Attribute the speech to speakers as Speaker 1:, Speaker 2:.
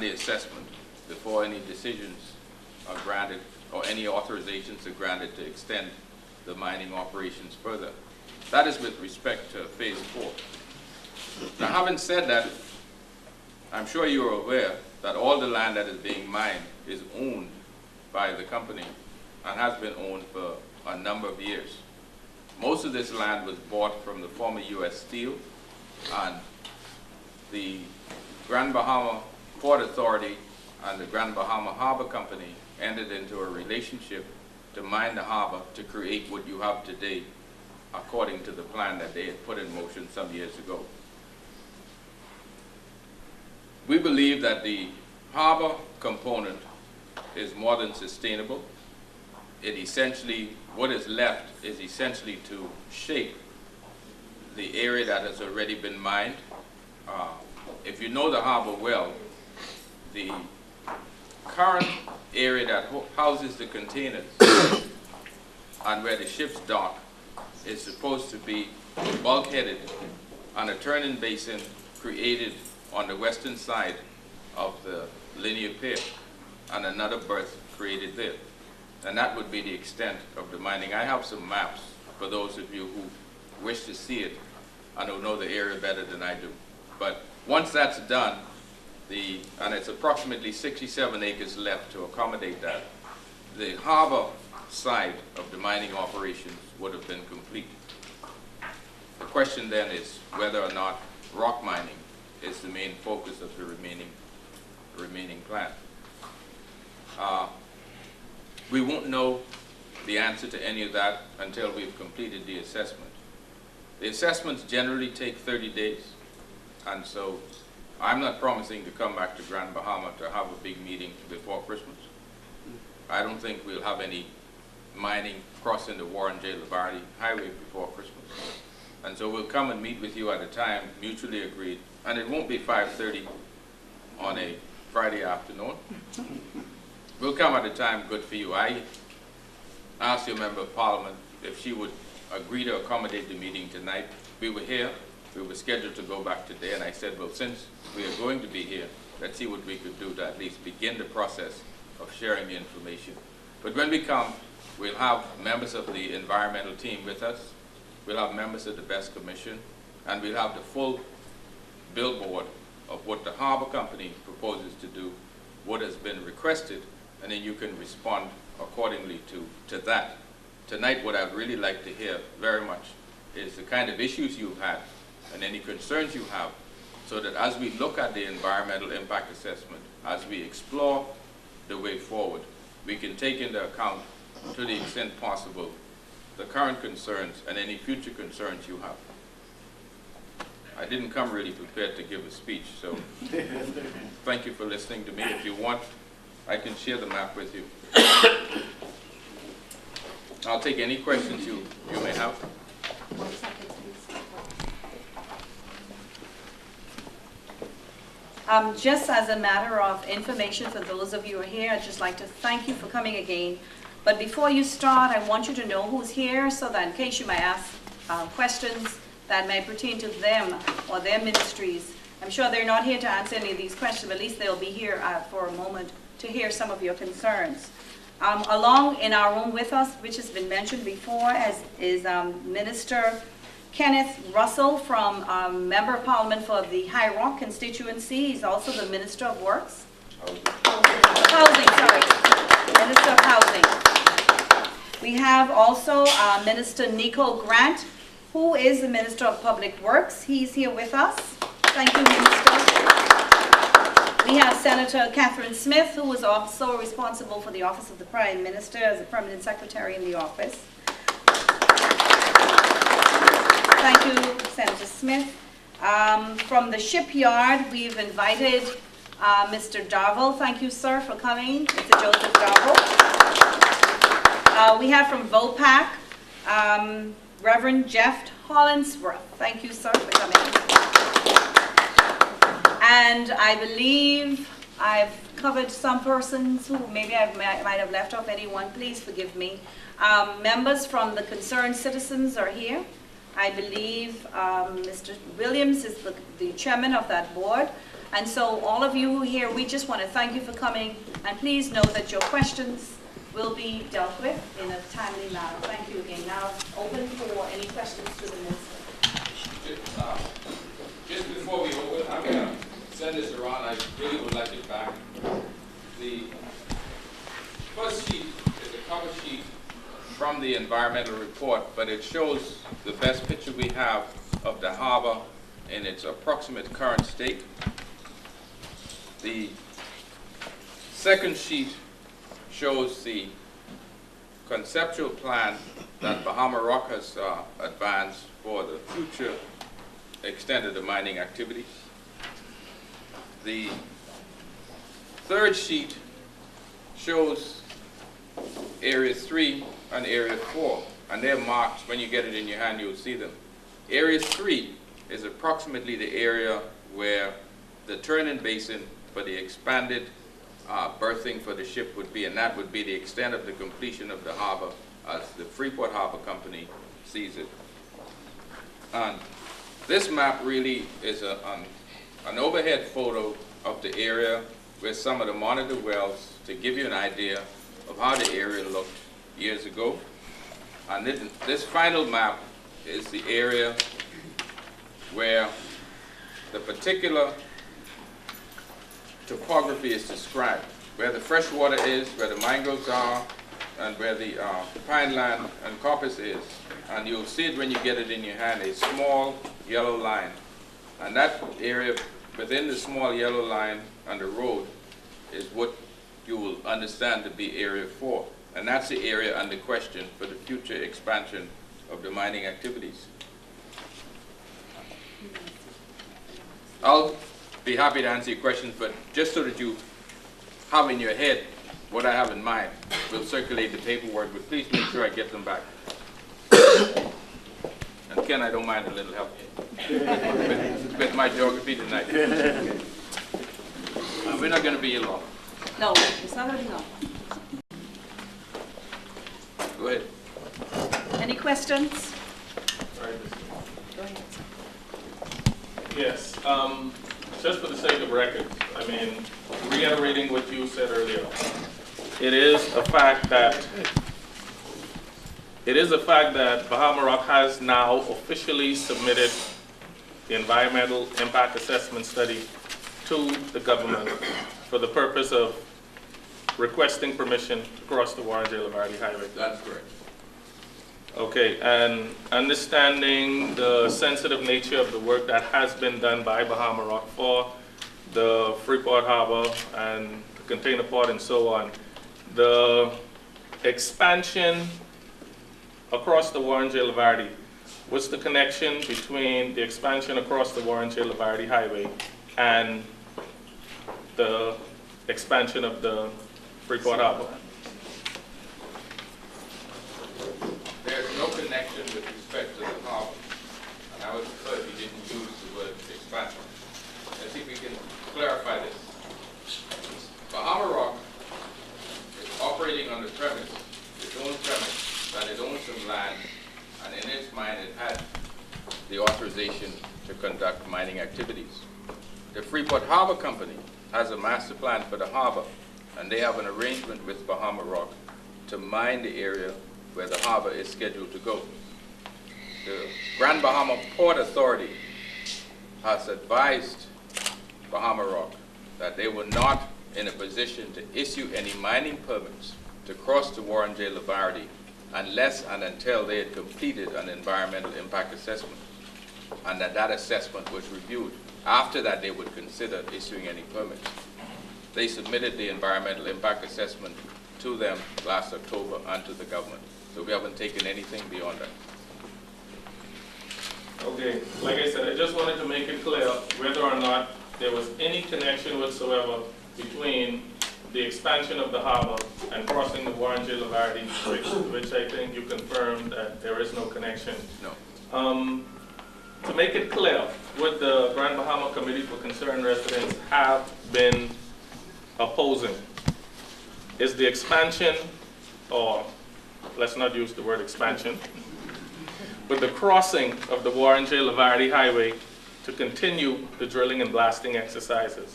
Speaker 1: and the assessment before any decisions are granted or any authorizations are granted to extend the mining operations further. That is with respect to phase 4. Now, having said that, I'm sure you are aware that all the land that is being mined is owned by the company and has been owned for a number of years. Most of this land was bought from the former U.S. Steel, and the Grand Bahama Port Authority and the Grand Bahama Harbor Company entered into a relationship to mine the harbor to create what you have today, according to the plan that they had put in motion some years ago. We believe that the harbor component is more than sustainable. It essentially, what is left is essentially to shape the area that has already been mined. If you know the harbor well, the current area that houses the containers and where the ships dock is supposed to be bulkheaded on a turning basin created on the western side of the linear pier and another berth created there. And that would be the extent of the mining. I have some maps for those of you who wish to see it and who know the area better than I do. But once that's done, and it's approximately 67 acres left to accommodate that, the harbor side of the mining operations would have been complete. The question then is whether or not rock mining is the main focus of the remaining plan. We won't know the answer to any of that until we've completed the assessment. The assessments generally take 30 days, and so I'm not promising to come back to Grand Bahama to have a big meeting before Christmas. I don't think we'll have any mining crossing the Warren J. Labarty Highway before Christmas. And so we'll come and meet with you at a time mutually agreed, and it won't be 5:30 on a Friday afternoon. We'll come at a time good for you. I asked your member of parliament if she would agree to accommodate the meeting tonight. We were here, we were scheduled to go back today, and I said, well, since we are going to be here, let's see what we could do to at least begin the process of sharing the information. But when we come, we'll have members of the environmental team with us, we'll have members of the BEST Commission, and we'll have the full billboard of what the harbor company proposes to do, what has been requested, and then you can respond accordingly to that. Tonight, what I'd really like to hear very much is the kind of issues you've had and any concerns you have, so that as we look at the environmental impact assessment, as we explore the way forward, we can take into account, to the extent possible, the current concerns and any future concerns you have. I didn't come really prepared to give a speech, so thank you for listening to me. If you want, I can share the map with you. I'll take any questions you may have.
Speaker 2: 1 second, please. Just as a matter of information for those of you who are here, I'd just like to thank you for coming again. But before you start, I want you to know who's here, so that in case you might ask questions that may pertain to them or their ministries. I'm sure they're not here to answer any of these questions, but at least they'll be here for a moment to hear some of your concerns. Along in our room with us, which has been mentioned before, is Minister Kenneth Russell, from Member of Parliament for the High Rock constituency. He's also the Minister of Works. Housing, sorry. Minister of Housing. We have also Minister Nico Grant, who is the Minister of Public Works. He's here with us. Thank you, Minister. We have Senator Catherine Smith, who is also responsible for the Office of the Prime Minister as a permanent secretary in the office. Thank you, Senator Smith. From the shipyard, we've invited Mr. Deveaux. Thank you, sir, for coming. Mr. Joseph Deveaux. We have from VOPAC, Reverend Jeff Hollinsworth. Thank you, sir, for coming. And I believe I've covered some persons who maybe I might have left off anyone. Please forgive me. Members from the Concerned Citizens are here. I believe Mr. Williams is the chairman of that board. And so all of you who are here, we just want to thank you for coming, and please know that your questions will be dealt with in a timely manner. Thank you again. Now, open for any questions to the minister.
Speaker 1: Just before we open, I'm going to send this around. I really would like it back. The first sheet is a cover sheet from the environmental report, but it shows the best picture we have of the harbor in its approximate current state. The second sheet shows the conceptual plan that Bahama Rock has advanced for the future extent of the mining activities. The third sheet shows Area 3 and Area 4, and they're marked. When you get it in your hand, you'll see them. Area 3 is approximately the area where the turn-in basin for the expanded berthing for the ship would be, and that would be the extent of the completion of the harbor as the Freeport Harbor Company sees it. And this map really is an overhead photo of the area with some of the monitor wells to give you an idea of how the area looked years ago. And this final map is the area where the particular topography is described, where the fresh water is, where the mangroves are, and where the pineland and coppice is. And you'll see it when you get it in your hand, a small yellow line. And that area within the small yellow line and the road is what you will understand to be Area 4. And that's the area under question for the future expansion of the mining activities. I'll be happy to answer your questions, but just so that you have in your head what I have in mind, we'll circulate the paperwork, but please make sure I get them back. And Ken, I don't mind a little help with my geography tonight. We're not going to be here long.
Speaker 2: No, it's not going to be long.
Speaker 1: Go ahead.
Speaker 2: Any questions? Go ahead.
Speaker 3: Yes. Just for the sake of record, I mean, reiterating what you said earlier, it is a fact that Bahama Rock has now officially submitted the environmental impact assessment study to the government for the purpose of requesting permission to cross the Warren J. Lavardi Highway.
Speaker 1: That's correct.
Speaker 3: Okay, and understanding the sensitive nature of the work that has been done by Bahama Rock for the Freeport Harbor and the container port and so on, the expansion across the Warren J. Lavardi, what's the connection between the expansion across the Warren J. Lavardi Highway and the expansion of the Freeport Harbor?
Speaker 1: There's no connection with respect to the harbor, and I would prefer if you didn't use the word expansion. Let's see if we can clarify this. Bahama Rock is operating on the premise, its own premise, that it owns some land, and in its mind it had the authorization to conduct mining activities. The Freeport Harbor Company has a master plan for the harbor, and they have an arrangement with Bahama Rock to mine the area where the harbor is scheduled to go. The Grand Bahama Port Authority has advised Bahama Rock that they were not in a position to issue any mining permits to cross the Warren J. Lavardi unless and until they had completed an environmental impact assessment, and that assessment was reviewed. After that, they would consider issuing any permits. They submitted the environmental impact assessment to them last October and to the government. So we haven't taken anything beyond that.
Speaker 3: Okay, like I said, I just wanted to make it clear whether or not there was any connection whatsoever between the expansion of the harbor and crossing the Warren J. Lavardi, which I think you confirmed that there is no connection.
Speaker 1: No.
Speaker 3: To make it clear, what the Grand Bahama Committee for Concerned Residents have been opposing is the expansion, or let's not use the word expansion, but the crossing of the Warren J. Lavardi Highway to continue the drilling and blasting exercises.